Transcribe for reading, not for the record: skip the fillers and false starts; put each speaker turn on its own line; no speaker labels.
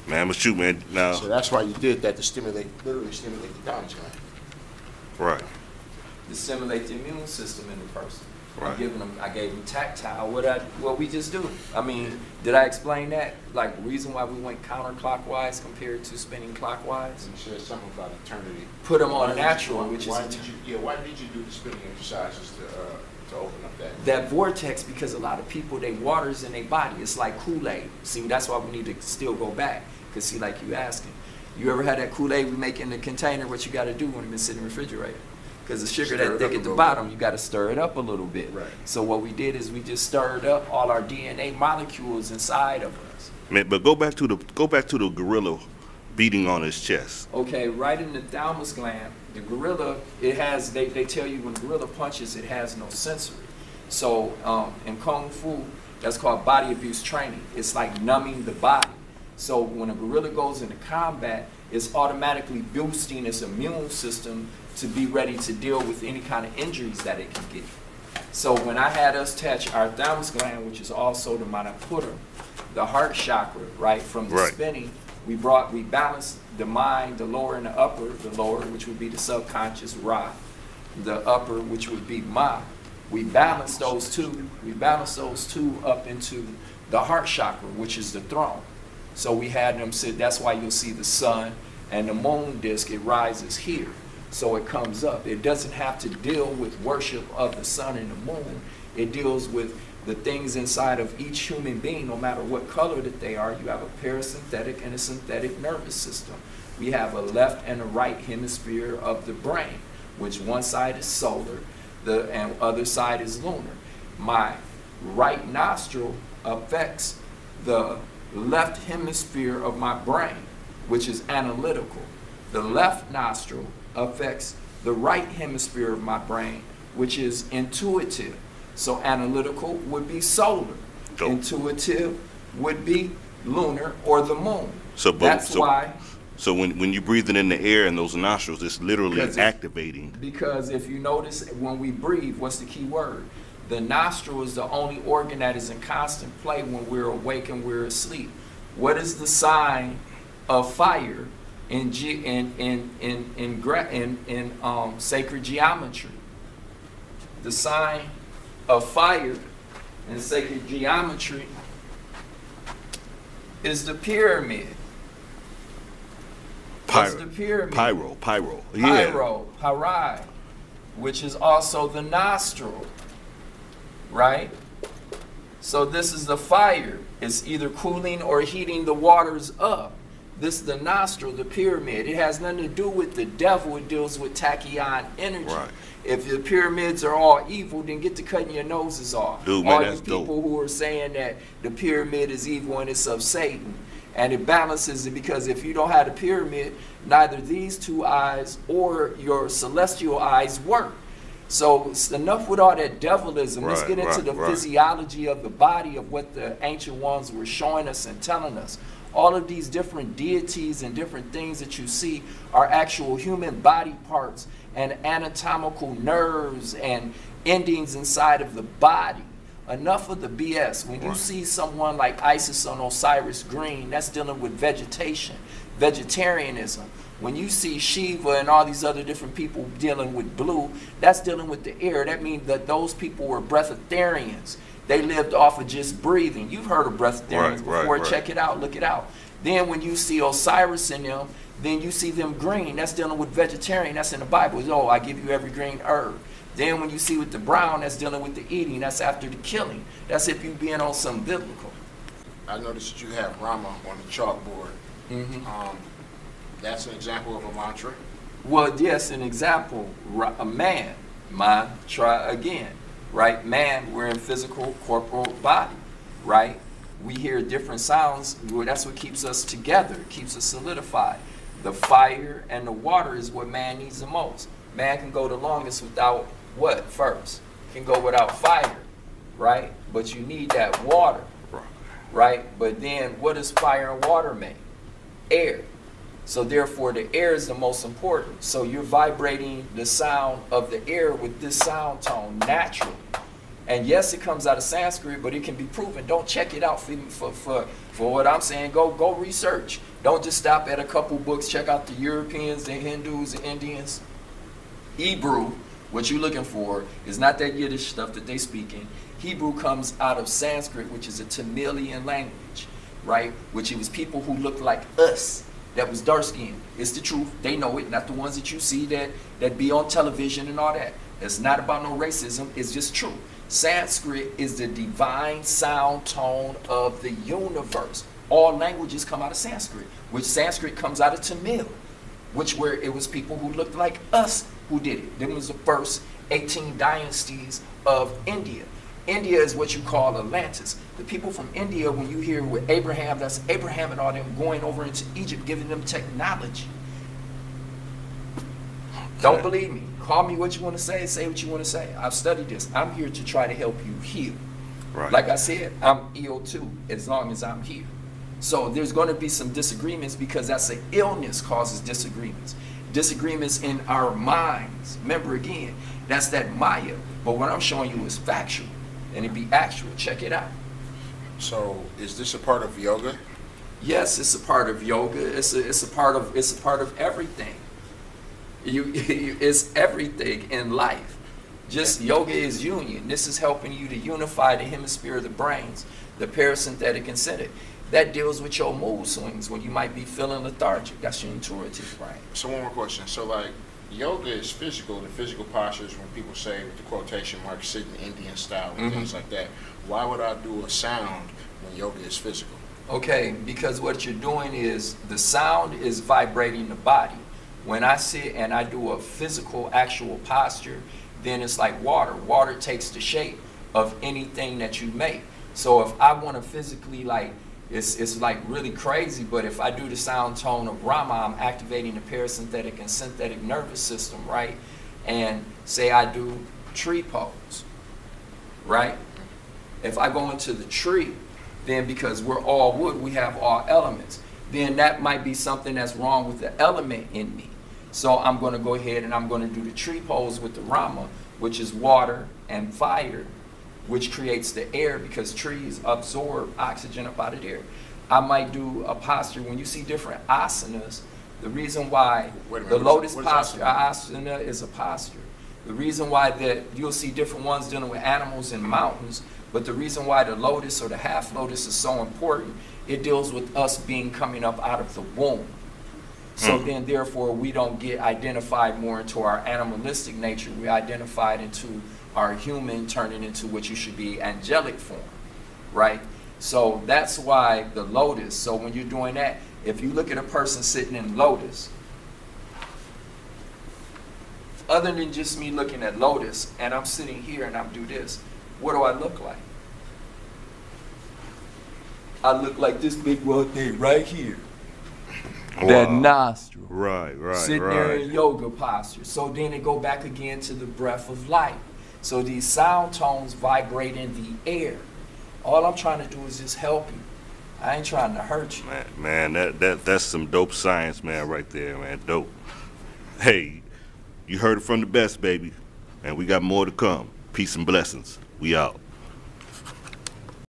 Man, but shoot, man, now.
So that's why you did that, to literally stimulate the thymus gland.
Right.
To stimulate the immune system in the person.
Right.
I gave them tactile. What we just do. I mean, did I explain that? Like the reason why we went counterclockwise compared to spinning clockwise?
You said something about eternity.
Put them on natural, which is
why did you do the spinning exercises to open up
that vortex? Because a lot of people, they waters in their body. It's like Kool-Aid. See, that's why we need to still go back. Because see, like you asking, you ever had that Kool-Aid we make in the container? What you got to do when it's in the refrigerator? Because the sugar that thick at the bottom, you got to stir it up a little bit.
Right.
So what we did is we just stirred up all our DNA molecules inside of us.
Man, but go back to the gorilla beating on his chest.
Okay, right in the thymus gland, the gorilla, it has, they tell you when the gorilla punches, it has no sensory. So in Kung Fu, that's called body abuse training. It's like numbing the body. So when a gorilla goes into combat, it's automatically boosting its immune system to be ready to deal with any kind of injuries that it can get. So when I had us touch our thymus gland, which is also the manipura, the heart chakra, right, from the spinning, we balanced the mind, the lower and the upper, the lower, which would be the subconscious, Ra, the upper, which would be Ma. We balanced those two up into the heart chakra, which is the throne. So we had them sit, that's why you'll see the sun and the moon disk, it rises here. So it comes up. It doesn't have to deal with worship of the sun and the moon. It deals with the things inside of each human being, no matter what color that they are. You have a parasympathetic and a synthetic nervous system. We have a left and a right hemisphere of the brain, which one side is solar, and other side is lunar. My right nostril affects the left hemisphere of my brain, which is analytical. The left nostril affects the right hemisphere of my brain, which is intuitive. So analytical would be solar.
Dope.
Intuitive would be lunar or the moon.
So
that's why.
So when you're breathing in the air in those nostrils, it's literally activating.
Because if you notice, when we breathe, what's the key word? The nostril is the only organ that is in constant play when we're awake and we're asleep. What is the sign of fire in sacred geometry? The sign of fire in sacred geometry is the pyramid. What's the pyramid?
Pyro.
Yeah. Pyri, which is also the nostril, right? So this is the fire. It's either cooling or heating the waters up. This is the nostril, the pyramid. It has nothing to do with the devil. It deals with tachyon energy. Right. If the pyramids are all evil, then get to cutting your noses off.
Dude, man,
all
that's
you people
dope.
Who are saying that the pyramid is evil and it's of Satan. And it balances it, because if you don't have the pyramid, neither these two eyes or your celestial eyes work. So enough with all that devilism. Let's get into the physiology of the body, of what the ancient ones were showing us and telling us. All of these different deities and different things that you see are actual human body parts and anatomical nerves and endings inside of the body. Enough of the BS. When you see someone like Isis on Osiris Green, that's dealing with vegetation, vegetarianism. When you see Shiva and all these other different people dealing with blue, that's dealing with the air. That means that those people were breatharians. They lived off of just breathing. You've heard of breatharians before. Check it out. Look it out. Then when you see Osiris in them, then you see them green. That's dealing with vegetarian. That's in the Bible. Oh, I give you every green herb. Then when you see with the brown, that's dealing with the eating. That's after the killing. That's if you being on some biblical.
I noticed that you have Rama on the chalkboard.
Mm-hmm.
That's an example of a mantra.
Well, yes, an example. A man, mantra again, right? Man, we're in physical, corporal body, right? We hear different sounds. Well, that's what keeps us together, keeps us solidified. The fire and the water is what man needs the most. Man can go the longest without what first? Can go without fire, right? But you need that water, right? But then what does fire and water make? Air. So therefore the air is the most important. So you're vibrating the sound of the air with this sound tone naturally. And yes, it comes out of Sanskrit, but it can be proven. Don't check it out for what I'm saying. Go research. Don't just stop at a couple books. Check out the Europeans, the Hindus, the Indians. Hebrew, what you're looking for, is not that Yiddish stuff that they speak in. Hebrew comes out of Sanskrit, which is a Tamilian language, right? Which it was people who looked like us that was dark skinned. It's the truth. They know it, not the ones that you see that be on television and all that. It's not about no racism. It's just true. Sanskrit is the divine sound tone of the universe. All languages come out of Sanskrit, which Sanskrit comes out of Tamil, which where it was people who looked like us who did it. Them was the first 18 dynasties of India. India is what you call Atlantis. The people from India, when you hear with Abraham, that's Abraham and all them going over into Egypt, giving them technology. Don't believe me. Call me what you want to say what you want to say. I've studied this. I'm here to try to help you heal.
Right.
Like I said, I'm ill too, as long as I'm here. So there's going to be some disagreements because that's an illness causes disagreements. Disagreements in our minds. Remember again, that's that Maya. But what I'm showing you is factual, and it be actual. Check it out.
So is this a part of yoga?
Yes, it's a part of yoga. It's a part of everything. It's everything in life. Just yoga is union. This is helping you to unify the hemisphere of the brains, the parasympathetic and sympathetic. That deals with your mood swings when you might be feeling lethargic. That's your intuitive brain.
So one more question. So like yoga is physical, the physical postures when people say with the quotation marks sitting Indian style and things like that. Why would I do a sound when yoga is physical?
Okay, because what you're doing is the sound is vibrating the body. When I sit and I do a physical, actual posture, then it's like water. Water takes the shape of anything that you make. So if I want to physically, like, it's like really crazy, but if I do the sound tone of RAMA, I'm activating the parasympathetic and sympathetic nervous system, right? And say I do tree pose, right? If I go into the tree, then because we're all wood, we have all elements, then that might be something that's wrong with the element in me. So I'm going to go ahead and I'm going to do the tree pose with the RAMA, which is water and fire, which creates the air because trees absorb oxygen up out of the air. I might do a posture. When you see different asanas, the reason why the lotus posture, asana is a posture. The reason why that you'll see different ones dealing with animals and mountains, but the reason why the lotus or the half lotus is so important, it deals with us being coming up out of the womb. So then therefore we don't get identified more into our animalistic nature. We identified into our human turning into what you should be angelic form, right? So that's why the lotus. So when you're doing that, if you look at a person sitting in lotus, other than just me looking at lotus and I'm sitting here and I'm do this, what do I look like? I look like this big one thing right here.
Wow.
That nostril.
Right.
Sitting there in yoga posture. So then it go back again to the breath of life. So these sound tones vibrate in the air. All I'm trying to do is just help you. I ain't trying to hurt you.
Man, that's some dope science, man, right there, man. Dope. Hey, you heard it from the best, baby. And we got more to come. Peace and blessings. We out.